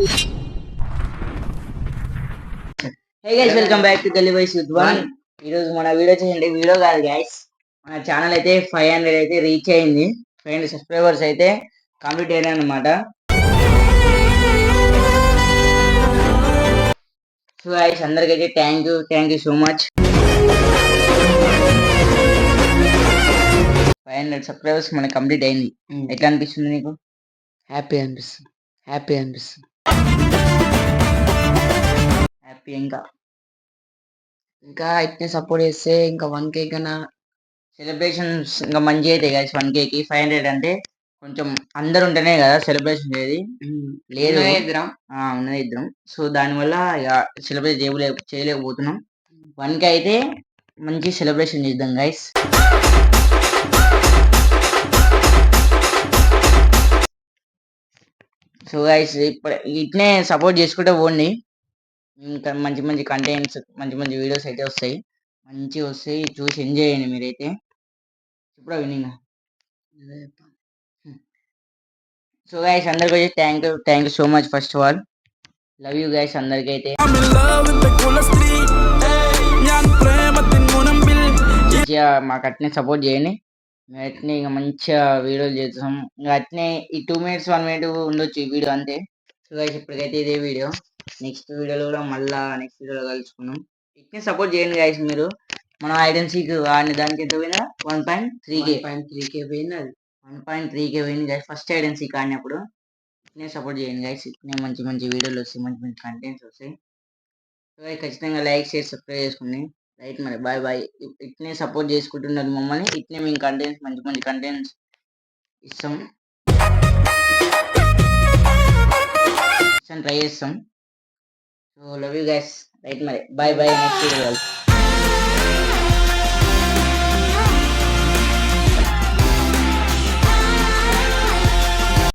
Hey guys, welcome back to గల్లీ boys with one. ఈరోజు మన వీడియో చేయండి, వీడియో కాదు గైస్, మన ఛానల్ అయితే 500 అయితే రీచ్ అయింది. 500 సబ్స్క్రైబర్స్ అయితే కంప్లీట్ అయినాయి అనమాట. సో గైస్, అందరికైతే thank you so much. 500 subscribers మనకి కంప్లీట్ అయింది. ఎట్లా అనిపిస్తుంది నీకు? హ్యాపీ అనిపిస్తుంది. హ్యాపీ. ఇంకా ఇట్నే సపోర్ట్ చేస్తే ఇంకా 1K కన్నా సెలబ్రేషన్స్ ఇంకా మంచి అయితే గైస్. 1Kకి 500 అంటే కొంచెం అందరు ఉంటేనే కదా సెలబ్రేషన్ చేయది. లేదు, ఉన్నది ఇద్దరం. సో దానివల్ల ఇక సెలబ్రేట్ చేయలేకపోతున్నాం. 1K అయితే మంచి సెలబ్రేషన్ చేద్దాం గైస్. సో గైస్, ఇప్పుడు ఇట్నే సపోర్ట్ చేసుకుంటే పోండి. ఇంకా మంచి మంచి కంటెంట్స్, మంచి మంచి వీడియోస్ అయితే వస్తాయి. మంచిగా వస్తాయి, చూసి ఎంజాయ్ చేయండి మీరైతే. ఇప్పుడు వినింగ్. సో గైస్, అందరికి వచ్చి thank you so much. First of all love you guys అందరికైతే. మంచిగా మాకు అట్నే సపోర్ట్ చేయండి. మేము అట్నే ఇంకా మంచిగా వీడియోలు చేస్తాం. ఇంకా అట్నే ఈ 2 minutes 1 minute ఉండొచ్చు ఈ వీడియో అంతే. సో గైస్, ఇప్పటికైతే ఇదే వీడియో. నెక్స్ట్ వీడియోలో కూడా నెక్స్ట్ వీడియోలో కలుసుకున్నాం. ఇట్నే సపోర్ట్ చేయండి గైస్. మీరు మనం హైడ్ అండ్ సీక్ ఆడిన దానికి ఎంత పోయినా 1.3K పోయింది. అది 1.3K పోయింది guys first hide and seek ఆడినప్పుడు. ఇట్నే సపోర్ట్ చేయండి గైస్. ఇట్నే మంచి మంచి వీడియోలు వస్తాయి, మంచి మంచి కంటెంట్స్ వస్తాయి. సో ఖచ్చితంగా లైక్, షేర్, సబ్స్క్రైబ్ చేసుకోండి. రైట్, మరి బాయ్ బాయ్. ఇట్నే సపోర్ట్ చేసుకుంటున్నారు మమ్మల్ని. ఇట్నే మేము కంటెంట్స్, మంచి మంచి కంటెంట్స్ ఇస్తాం, ట్రై చేస్తాం. So love you guys. Right, మరి బాయ్ బాయ్. Next video.